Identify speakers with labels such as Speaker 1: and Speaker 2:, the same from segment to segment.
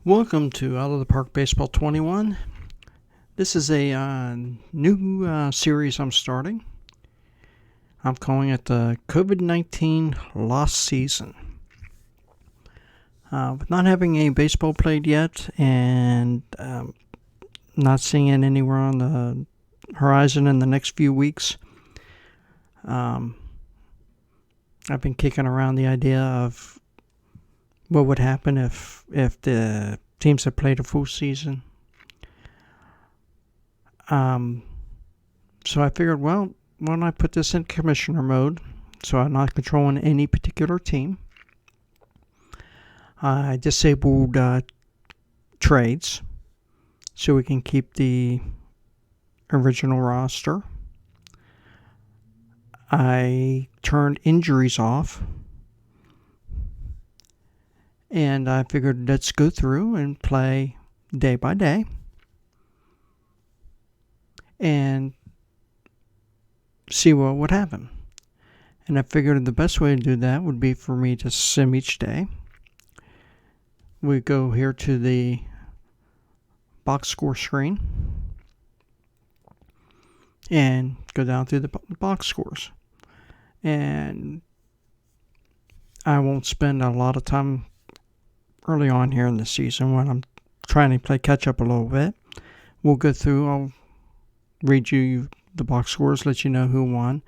Speaker 1: Welcome to Out of the Park Baseball 21. This is a new series I'm starting. I'm calling it the COVID-19 Lost Season. With not having any baseball played yet and not seeing it anywhere on the horizon in the next few weeks, I've been kicking around the idea of what would happen if the teams had played a full season. So I figured, well, why don't I put this in commissioner mode so I'm not controlling any particular team. I disabled trades so we can keep the original roster. I turned injuries off. And I figured let's go through and play day by day. And see what would happen. And I figured the best way to do that would be for me to sim each day. We go here to the box score screen and go down through the box scores. And I won't spend a lot of time early on here in the season when I'm trying to play catch up a little bit. We'll go through, I'll read you the box scores, let you know who won.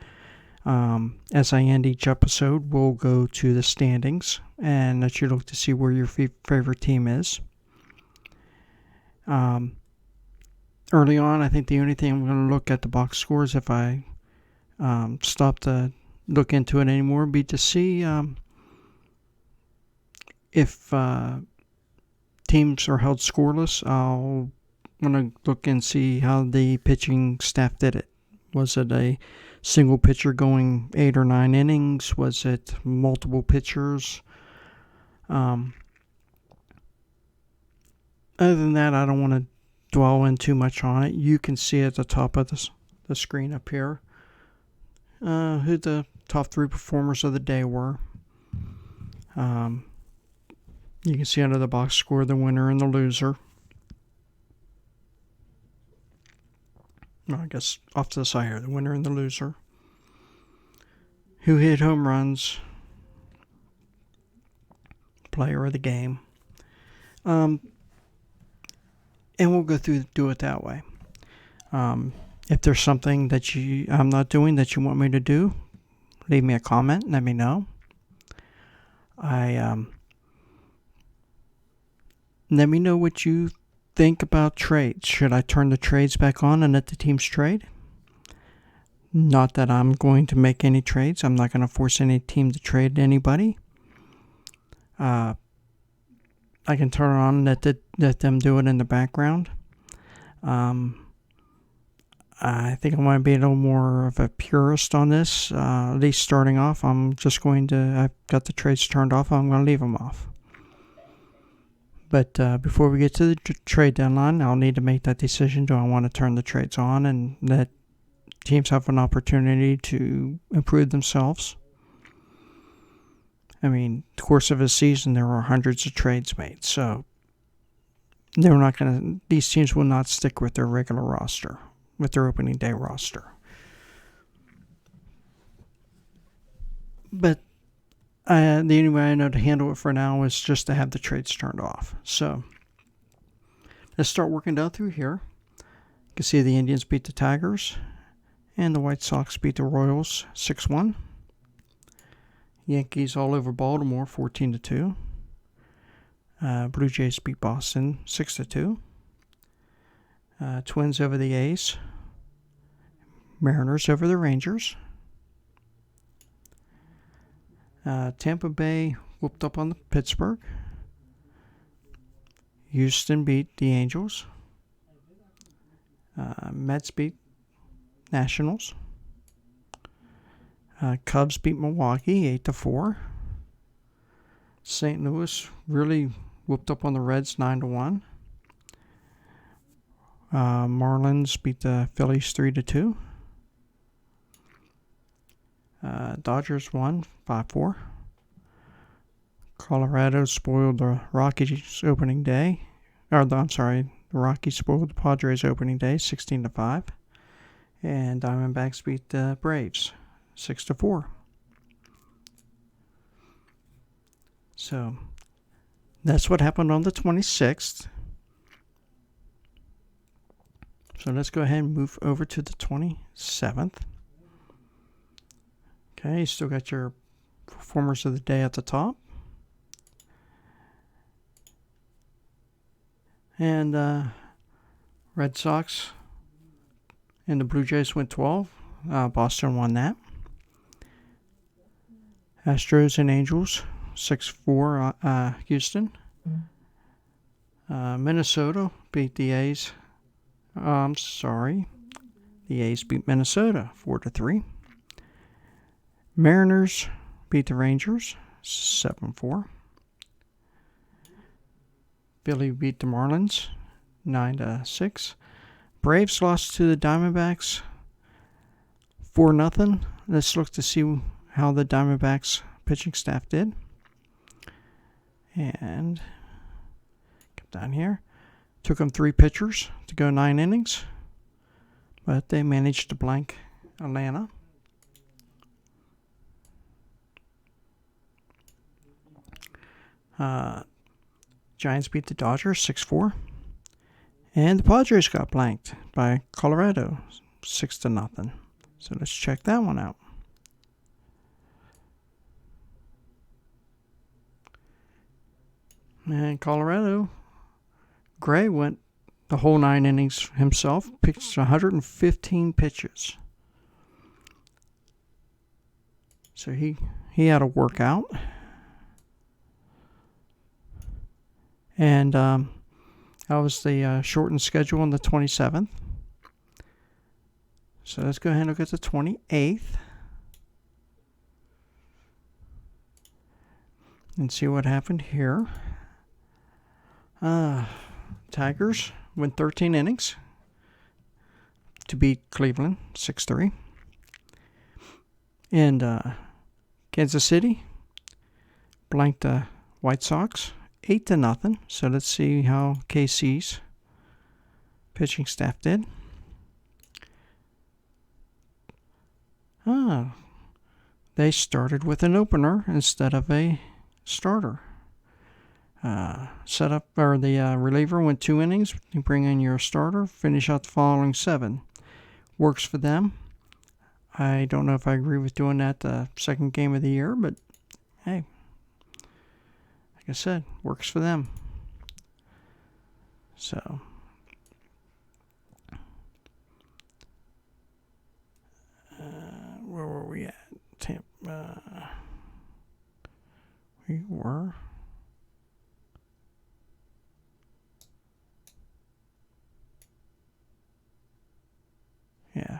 Speaker 1: As I end each episode, we'll go to the standings and let you look to see where your favorite team is. Early on, I think the only thing I'm going to look at the box scores if I stop to look into it anymore would be to see if teams are held scoreless. I'll want to look and see how the pitching staff did it. Was it a single pitcher going 8 or 9 innings? Was it multiple pitchers? Other than that, I don't want to dwell in too much on it. You can see at the top of the screen up here who the top 3 performers of the day were. You can see under the box score the winner and the loser. Well, I guess off to the side here, the winner and the loser. Who hit home runs. Player of the game. And we'll go through do it that way. If there's something that I'm not doing that you want me to do, leave me a comment and let me know. Let me know what you think about trades. Should I turn the trades back on and let the teams trade? Not that I'm going to make any trades. I'm not going to force any team to trade anybody. I can turn it on and let them do it in the background. I think I want to be a little more of a purist on this. At least starting off, I've got the trades turned off. I'm going to leave them off. But before we get to the trade deadline, I'll need to make that decision. Do I want to turn the trades on and let teams have an opportunity to improve themselves? I mean, the course of a season, there are hundreds of trades made. So these teams will not stick with their regular roster, with their opening day roster. But the only way I know to handle it for now is just to have the trades turned off. So let's start working down through here. You can see the Indians beat the Tigers and the White Sox beat the Royals 6-1. Yankees all over Baltimore 14-2. Blue Jays beat Boston 6-2. Twins over the A's. Mariners over the Rangers. Tampa Bay whooped up on the Pittsburgh. Houston beat the Angels. Mets beat Nationals. Cubs beat Milwaukee 8-4. St. Louis really whooped up on the Reds 9-1. Marlins beat the Phillies 3-2. Dodgers won 5-4. Colorado spoiled the Rockies opening day I'm sorry, the Rockies spoiled the Padres opening day, 16-5. And Diamondbacks beat the Braves, 6-4. So that's what happened on the 26th. So let's go ahead and move over to the 27th. Okay, you still got your performers of the day at the top. And Red Sox and the Blue Jays went 12. Boston won that. Astros and Angels, 6-4 Houston. Minnesota beat the A's. The A's beat Minnesota 4-3. Mariners beat the Rangers 7-4. Philly beat the Marlins 9-6. Braves lost to the Diamondbacks 4-0. Let's look to see how the Diamondbacks pitching staff did. And come down here. Took them 3 pitchers to go 9 innings, but they managed to blank Atlanta. Giants beat the Dodgers 6-4. And the Padres got blanked by Colorado 6-0. So let's check that one out. And Colorado, Gray went the whole 9 innings himself, pitched 115 pitches. So he had a workout. And that was the shortened schedule on the 27th. So let's go ahead and look at the 28th. And see what happened here. Tigers went 13 innings to beat Cleveland 6-3. And Kansas City blanked the White Sox 8-0. So let's see how KC's pitching staff did. They started with an opener instead of a starter. The reliever went 2 innings. You bring in your starter, finish out the following 7. Works for them. I don't know if I agree with doing that the second game of the year, but hey, like I said, works for them. So where were we at? We were. Yeah.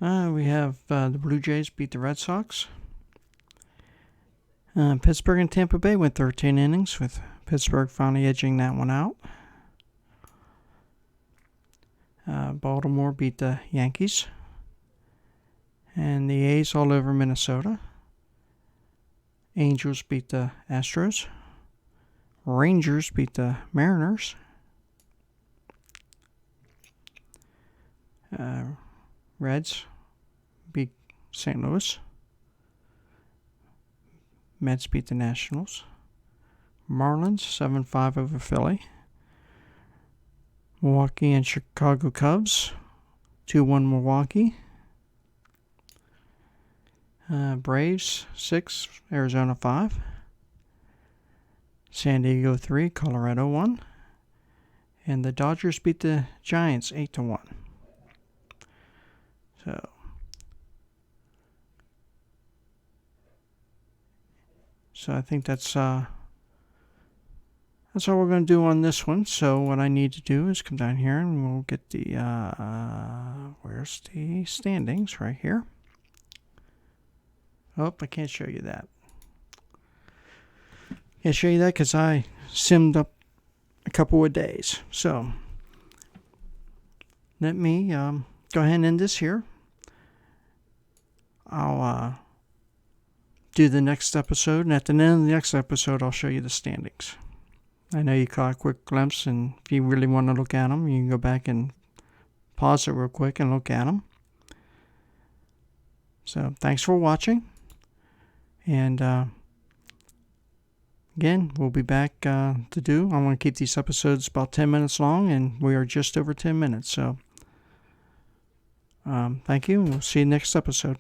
Speaker 1: We have the Blue Jays beat the Red Sox. Pittsburgh and Tampa Bay went 13 innings, with Pittsburgh finally edging that one out. Baltimore beat the Yankees. And the A's all over Minnesota. Angels beat the Astros. Rangers beat the Mariners. Reds beat St. Louis. Mets beat the Nationals. Marlins 7-5 over Philly. Milwaukee and Chicago Cubs 2-1 Milwaukee. Braves 6, Arizona 5. San Diego 3, Colorado 1. And the Dodgers beat the Giants 8-1. So I think that's all we're going to do on this one. So what I need to do is come down here and we'll get the where's the standings? Right here. Oh, I can't show you that. Can't show you that because I simmed up a couple of days. So let me go ahead and end this here. I'll do the next episode, and at the end of the next episode, I'll show you the standings. I know you caught a quick glimpse, and if you really want to look at them, you can go back and pause it real quick and look at them. So thanks for watching, and again, we'll be back to do. I want to keep these episodes about 10 minutes long, and we are just over 10 minutes. So thank you, and we'll see you next episode.